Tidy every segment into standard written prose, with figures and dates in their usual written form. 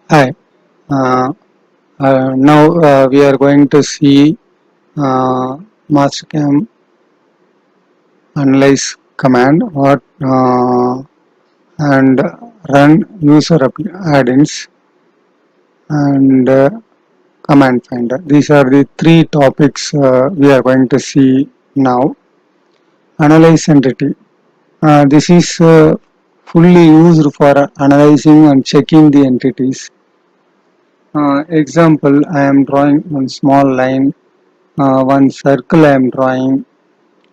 Hi. Uh, Now we are going to see Mastercam analyze command what and run user add-ins and command finder. These are the three topics we are going to see now. Analyze entity. This is fully used for analyzing and checking the entities. Example, I am drawing one small line, one circle I am drawing,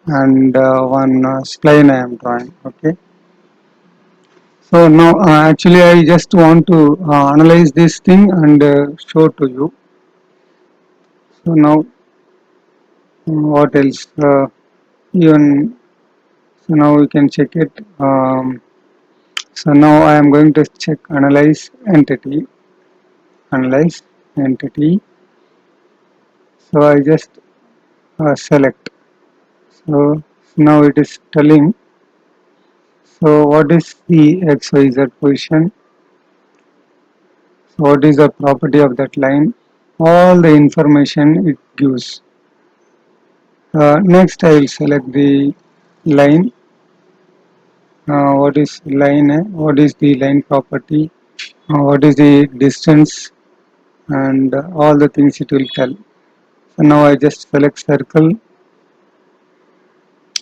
and one spline I am drawing. Okay. So now actually I just want to analyze this thing and show to you. So now what else? Even so now we can check it. So now I am going to check entity, analyze entity. So I just select. So now it is telling. So what is the XYZ position? So what is the property of that line? All the information it gives. Next I will select the line. What is line? What is the line property? What is the distance? And all the things it will tell. So now I just select circle.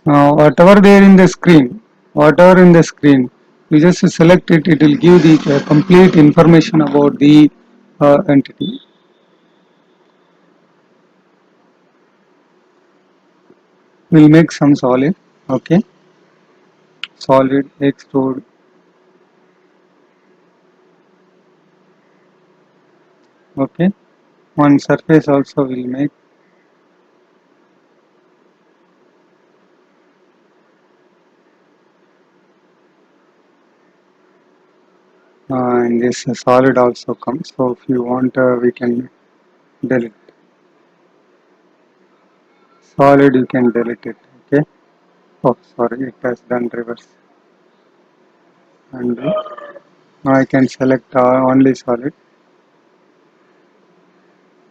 Whatever there in the screen, whatever in the screen, you just select it. It will give the complete information about the entity. We'll make some solid. Okay, solid extrude. Okay, one surface also will make. And this solid also comes. So if you want, we can delete solid. You can delete it. Okay. Oh, sorry, it has done reverse. And now I can select only solid.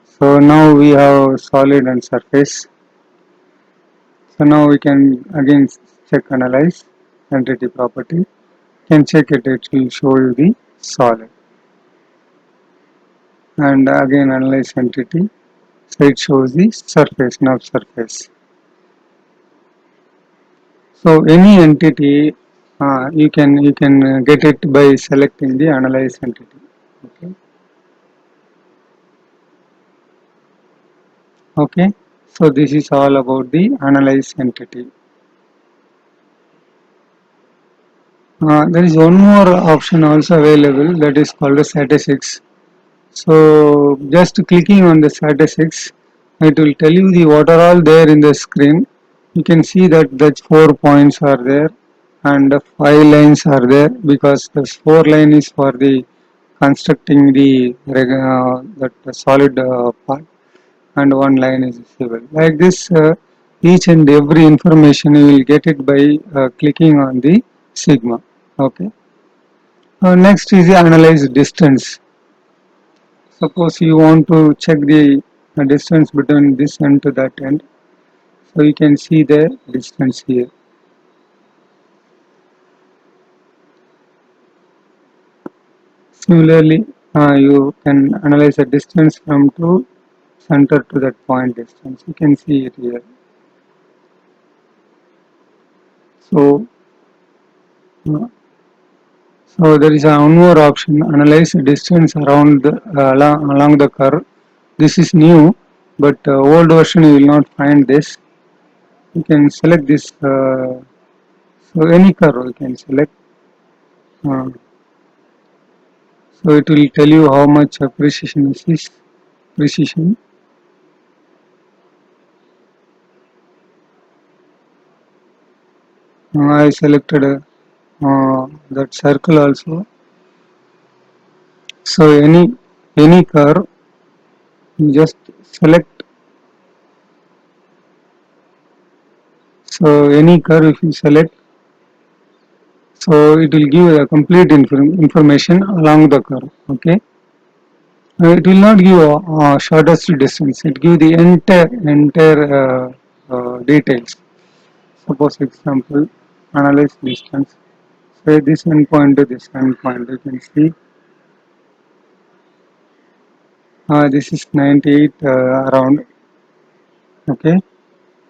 So now we have solid and surface. So now we can again check analyze entity property. Can check it. It will show you the solid. And again analyze entity. So it shows the surface, not surface. So any entity you can get it by selecting the analyze entity. Okay. Okay. So this is all about the analyze entity. There is one more option also available, that is called the statistics. So just clicking on the statistics, it will tell you the what are all there in the screen. You can see that the 4 points are there and 5 lines are there, because the 4 line is for the constructing the that solid part, and one line is civil. Like this, each and every information you will get it by clicking on the sigma. Okay. Next is the analyze distance. Suppose you want to check the distance between this end to that end, so you can see the distance here. Similarly, you can analyze the distance from to center to that point distance. You can see it here. So, uh, so there is one more option: analyze distance around along the curve. This is new, but old version you will not find this. You can select this. So any curve you can select. Uh, so it will tell you how much precision is this. Precision. I selected that circle also. So any curve, you just select. So any curve if you select, so it will give a complete information along the curve. Okay. It will not give shortest distance. It give the entire details. Suppose example, analyze distance. Say this endpoint to this endpoint. You can see this is 98 around. Okay,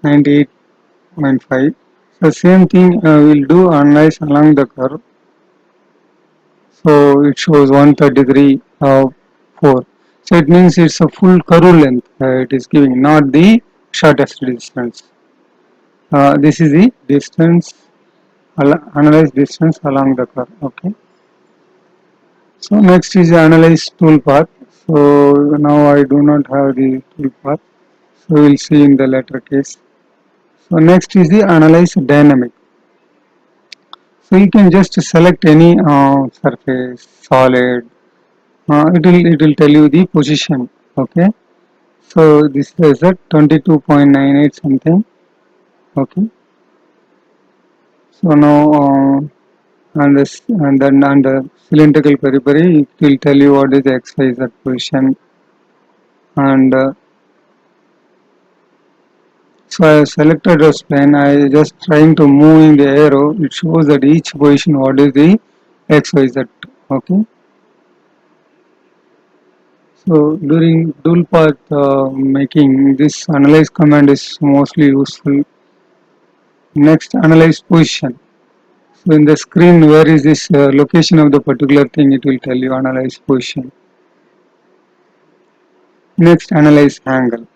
98.5. So same thing we'll do analyze along the curve. So it shows 133 4. So it means it's a full curve length it is giving, not the shortest distance. This is the distance, analyze distance along the curve. Okay. So next is analyze toolpath. So now I do not have the toolpath. So we'll see in the later case. So next is the analyze dynamic. So you can just select any surface, solid. It will tell you the position. Okay. So this is at 22.98 something. Okay. So now and then on the cylindrical periphery, it will tell you what is the XYZ position. And so I have selected a plane. I just trying to move in the arrow. It shows that each position what is the XYZ. Okay. So during dual path making, this analyze command is mostly useful. Next, analyze position. So in the screen, where is this location of the particular thing? It will tell you analyze position. Next, analyze angle.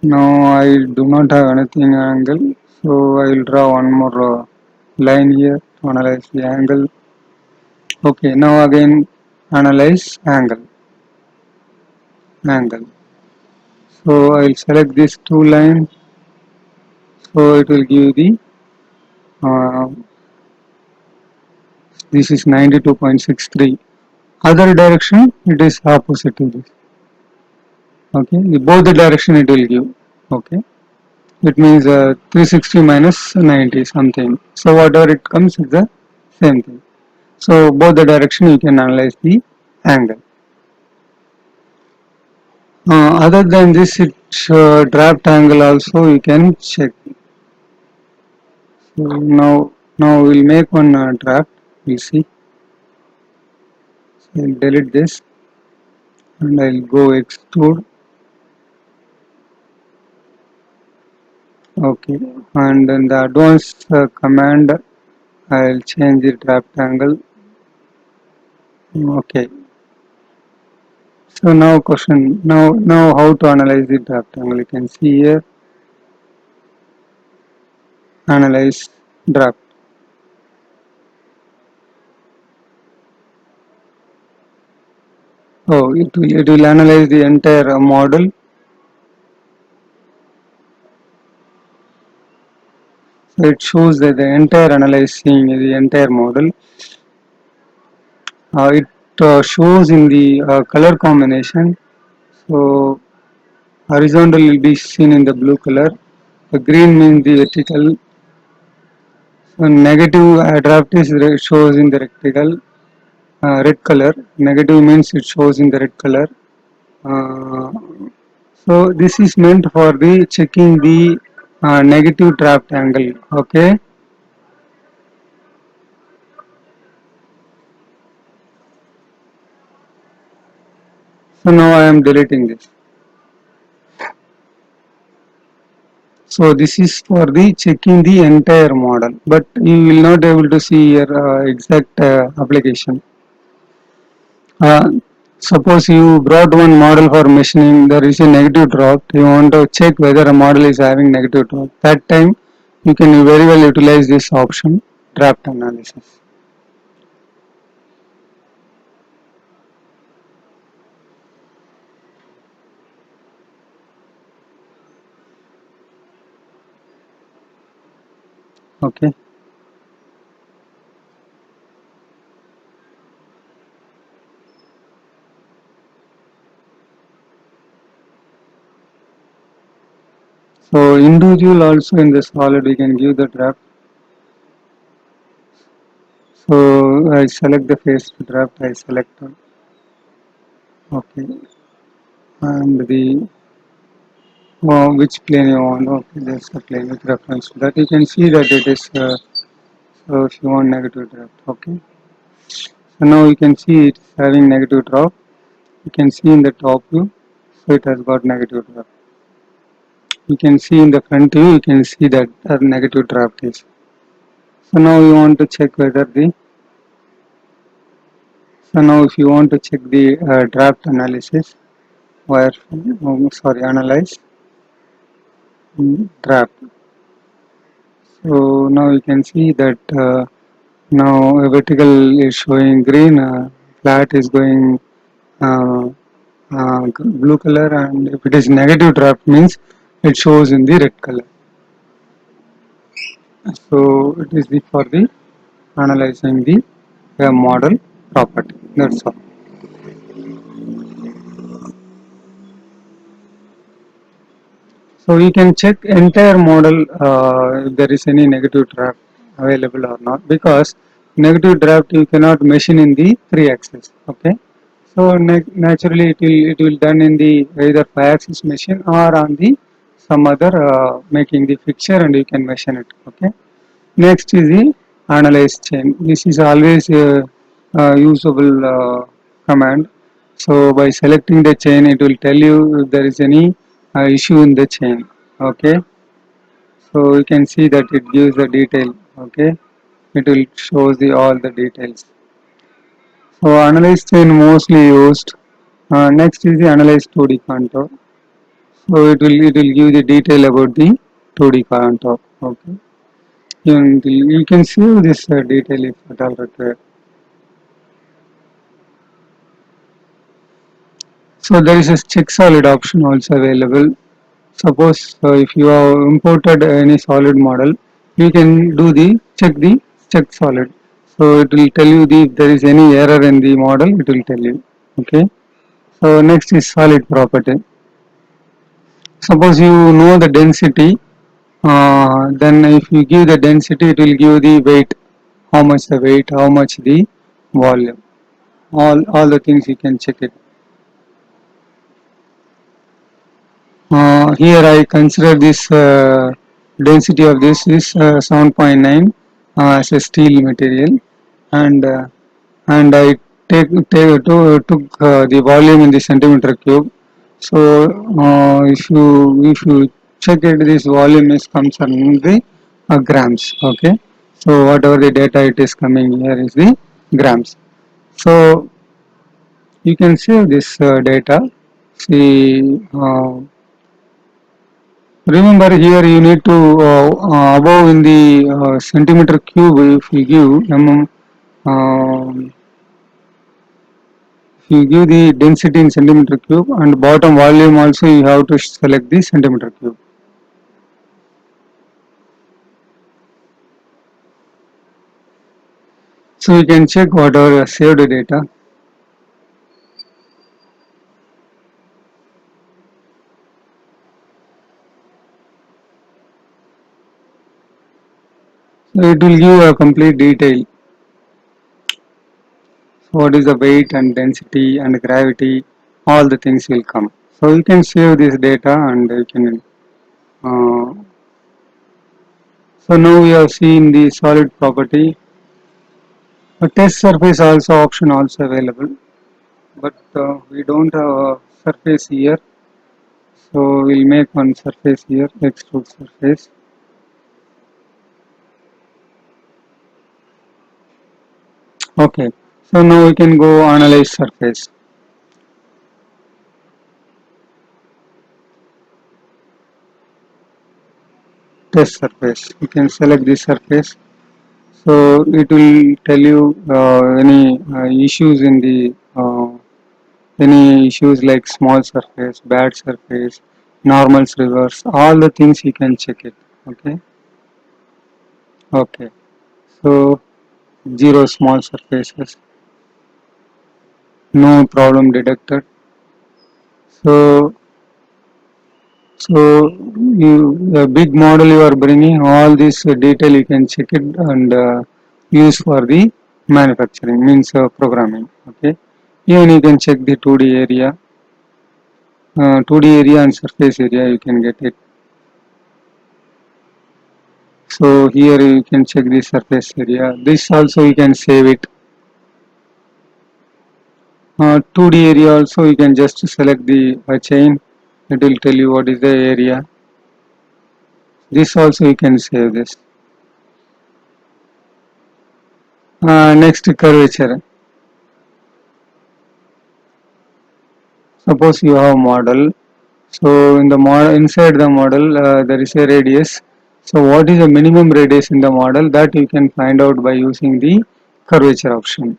Now I do not have anything angle, so I will draw one more line here to analyze the angle. Okay, now again analyze angle. So I will select these two lines. So it will give the uh, this is 92.63. Other direction it is opposite to this. Okay, both the direction it will give. Okay, it means 360 minus 90 something. So whatever it comes is the same thing. So both the direction you can analyze the angle. Other than this, it draft angle also you can check. So now we'll make one draft. We'll see. So I'll delete this and I'll go extrude. Okay, and then the advanced command I'll change the draft angle. Okay. So now question now how to analyze the draft angle? You can see here analyze draft. Oh, it will analyze the entire model. So it shows that the entire analyzing the entire model. It shows in the color combination. So horizontal will be seen in the blue color. The green means the vertical. So negative draft is shows in the rectangle. Red color. Negative means it shows in the red color. Uh, so this is meant for the checking the negative draft angle. Okay. So now I am deleting this. So this is for the checking the entire model, but you will not able to see your exact application. Uh, Suppose you brought one model for machining, there is a negative drop. You want to check whether a model is having negative drop. That time you can very well utilize this option, draft analysis. Okay. So individual also in the solid we can give the draft. So I select the face draft. I select. Okay, and the which plane you want. Okay, there's a plane with reference to that. You can see that it is so if you want negative draft. Okay, so now you can see it's having negative draft. You can see in the top view, so it has got negative draft. You can see in the front view, you can see that negative draft is. So now you want to check whether the so now if you want to check the draft analysis, wire sorry analyze draft. So now you can see that now a vertical is showing green, flat is going uh, blue color, and if it is negative draft means it shows in the red color. So it is the for the analyzing the model property. That's all. So we can check entire model if there is any negative draft available or not, because negative draft you cannot machine in the 3 axis. Okay, so naturally it will done in the either 5 axis machine or on the some other making the fixture and you can machine it. Okay, next is the analyze chain. This is always a, usable command. So by selecting the chain, it will tell you if there is any issue in the chain. Okay, so you can see that it gives the detail. Okay, it will shows the all the details. So analyze chain mostly used. Next is the analyze 2D contour. So it will give the detail about the 2D contour. Okay, you can see this detail if at all required. So there is a check solid option also available. Suppose if you have imported any solid model, you can do the check solid. So it will tell you if there is any error in the model, it will tell you. Okay. So next is solid property. Suppose you know the density, then if you give the density, it will give the weight, how much the weight, how much the volume, all the things you can check it. Here I consider this density of this is 7.9 as a steel material, and I took the volume in the centimeter cube. So if you check it, this volume is comes in the grams. Okay, so whatever the data it is coming here is the grams. So you can save this data. See. Remember here you need to above in the centimeter cube if you give um, if you give the density in centimeter cube and bottom volume also you have to select the centimeter cube. So you can check whatever saved data. So it will give a complete detail. So what is the weight and density and gravity, all the things will come. So you can save this data and you can so now we have seen the solid property. A test surface also option also available, but we don't have a surface here, so we'll make one surface here, extrude surface. Okay, so now we can go analyze surface, test surface. You can select this surface, so it will tell you any issues in the any issues like small surface, bad surface, normals reverse, all the things you can check it. Okay, okay. So zero small surfaces, no problem detected. So, so a big model you are bringing all this detail you can check it and use for the manufacturing means programming. Okay, Even you can check the 2D area, 2D area and surface area, you can get it. So here you can check the surface area. This also you can save it. 2D area also you can just select the chain. It will tell you what is the area. This also you can save this. Next, curvature. Suppose you have model. So in the model, inside the model there is a radius. So what is the minimum radius in the model, that you can find out by using the curvature option.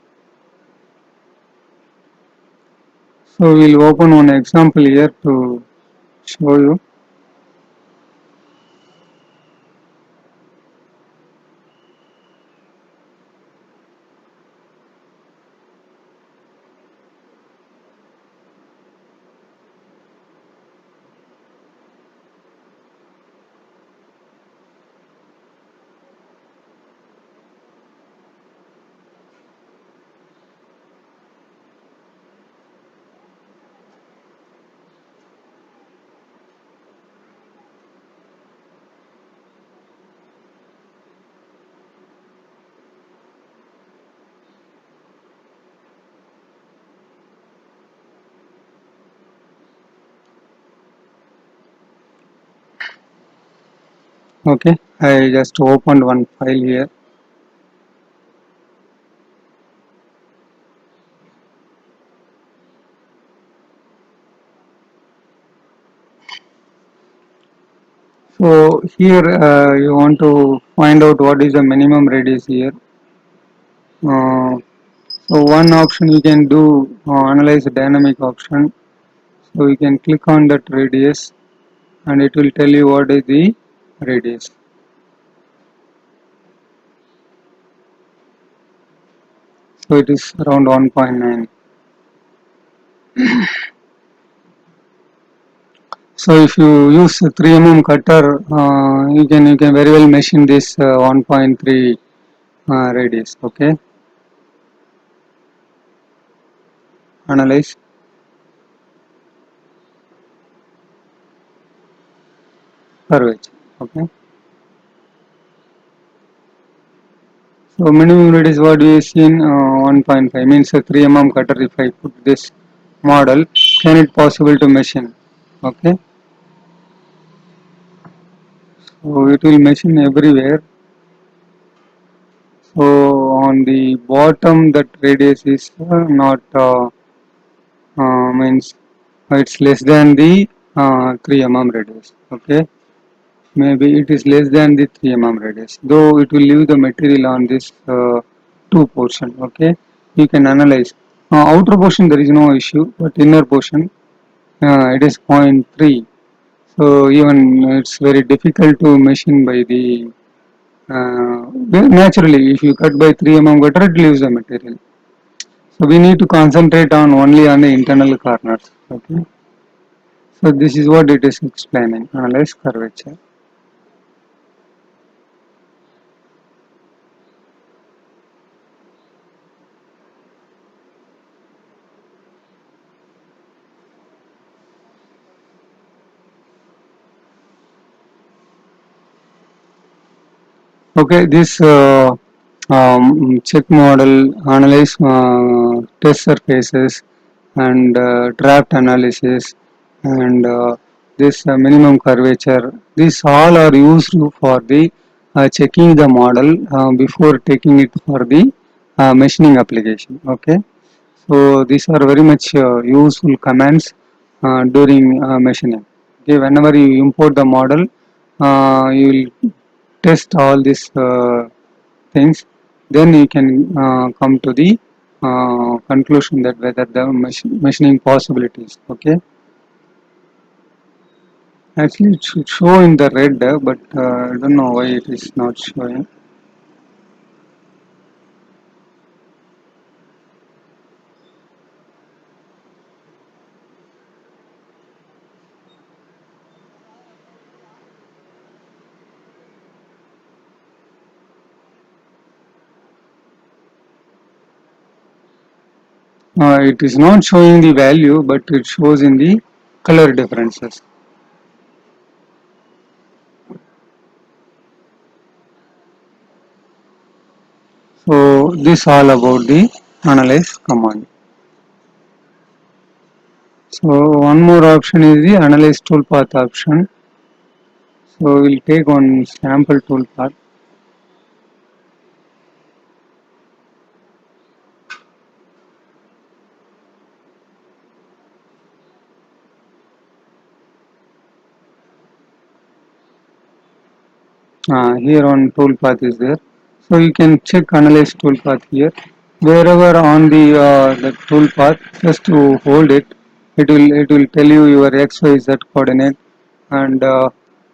So we'll open one example here to show you. Okay, I just opened one file here. So here you want to find out what is the minimum radius here. So one option you can do, analyze the dynamic option. So you can click on that radius and it will tell you what is the radius. So it is around 1.9. So if you use a 3 mm cutter, you can very well machine this 1.3 radius. Okay, analyze, curvature. Okay. So minimum radius what we have seen, 1.5 means a 3 mm cutter. If I put this model, can it possible to machine? Okay, so it will machine everywhere. So on the bottom that radius is not means it's less than the 3 mm radius. Okay, maybe it is less than the 3 mm radius, though it will leave the material on this two portion. Okay, you can analyze. Outer portion there is no issue, but inner portion it is 0.3. So even it's very difficult to machine by the naturally. If you cut by 3 mm cutter, it leaves the material. So we need to concentrate on only on the internal corners. Okay. So this is what it is explaining. Analyze curvature. Okay, this check model, analyze test surfaces, and draft analysis, and this minimum curvature. These all are used for the checking the model before taking it for the machining application. Okay, so these are very much useful commands during machining. Okay, whenever you import the model, you will test all these things, then you can come to the conclusion that whether the machining possibilities. Okay, actually it should show in the red, but I don't know why it is not showing. It is not showing the value, but it shows in the color differences. So this all about the analyze command. So one more option is the analyze toolpath option. So we'll take one sample toolpath. Here on toolpath is there. So you can check analyze toolpath here. Wherever on the toolpath, just to hold it, it will tell you your XYZ coordinate and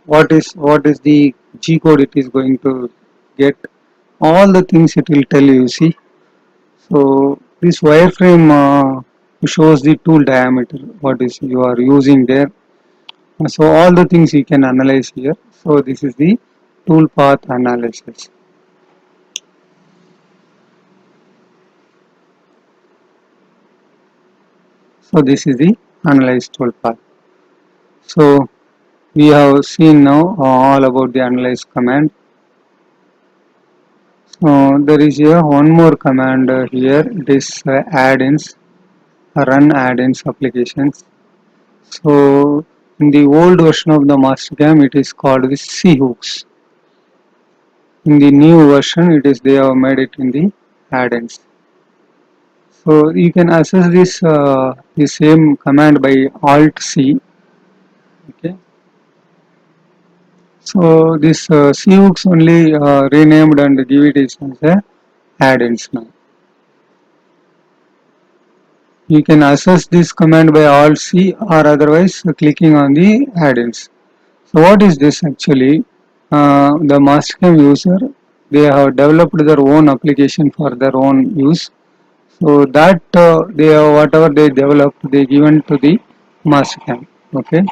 what is the G code it is going to get. All the things it will tell you. See, so this wireframe shows the tool diameter. What is you are using there. So all the things you can analyze here. So this is the tool path analysis. So this is the analyze tool path. So we have seen now all about the analyze command. So there is here one more command here. It is add-ins, run add-ins applications. So in the old version of the Mastercam, it is called the C hooks. In the new version, it is they have made it in the add-ins. So you can access this the same command by Alt C. Okay. So this CHooks only renamed and give it as a add-ins now. You can access this command by Alt C or otherwise clicking on the add-ins. So what is this actually? The Mastercam user, they have developed their own application for their own use. So that they have, whatever they developed, they given to the Mastercam. Okay.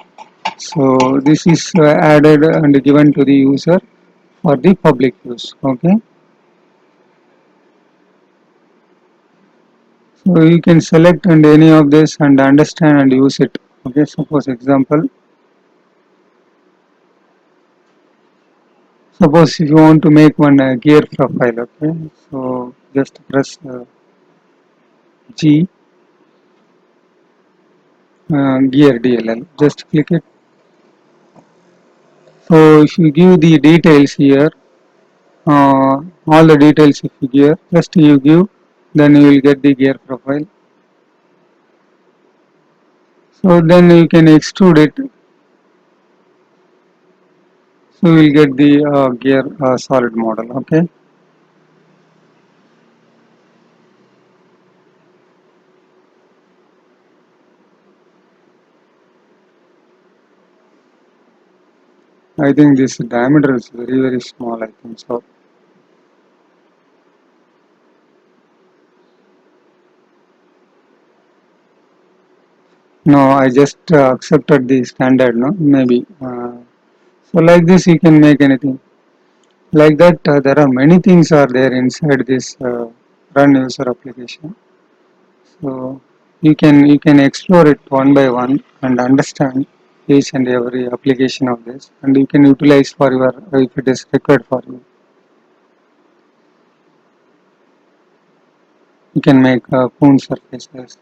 So this is added and given to the user for the public use. Okay. So you can select and any of this and understand and use it. Okay. Suppose example. Suppose if you want to make one gear profile. Okay. So just press G gear DLL. Just click it. So if you give the details here, all the details if you give, just you give, then you will get the gear profile. So then you can extrude it. So we will get the gear solid model. Okay. I think this diameter is very small. I think so. No, I just accepted the standard. No, maybe. So like this, you can make anything. Like that, there are many things are there inside this run user application. So you can explore it one by one and understand each and every application of this, and you can utilize for your if it is required for you. You can make Poon surfaces.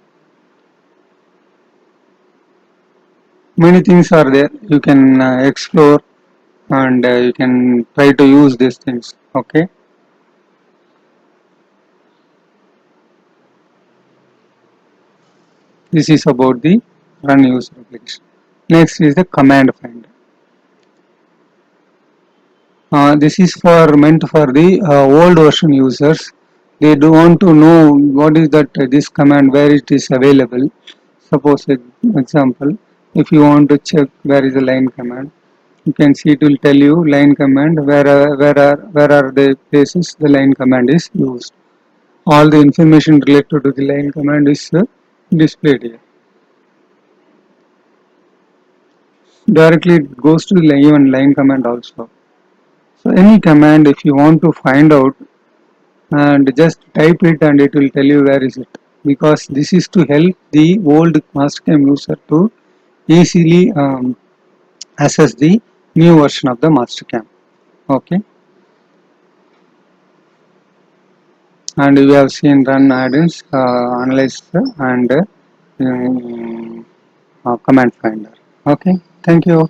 Many things are there. You can explore and you can try to use these things. Okay. This is about the run user application. Next is the command finder. This is for meant for the old version users. They do want to know what is that this command where it is available. Suppose example, if you want to check where is the line command, you can see it will tell you line command where are the places the line command is used. All the information related to the line command is displayed here. Directly it goes to the even line command also. So any command if you want to find out and just type it and it will tell you where is it. because this is to help the old Mastercam user to easily access the new version of the Mastercam. Okay, and we have seen run add-ins, analyze and command finder. Okay, thank you.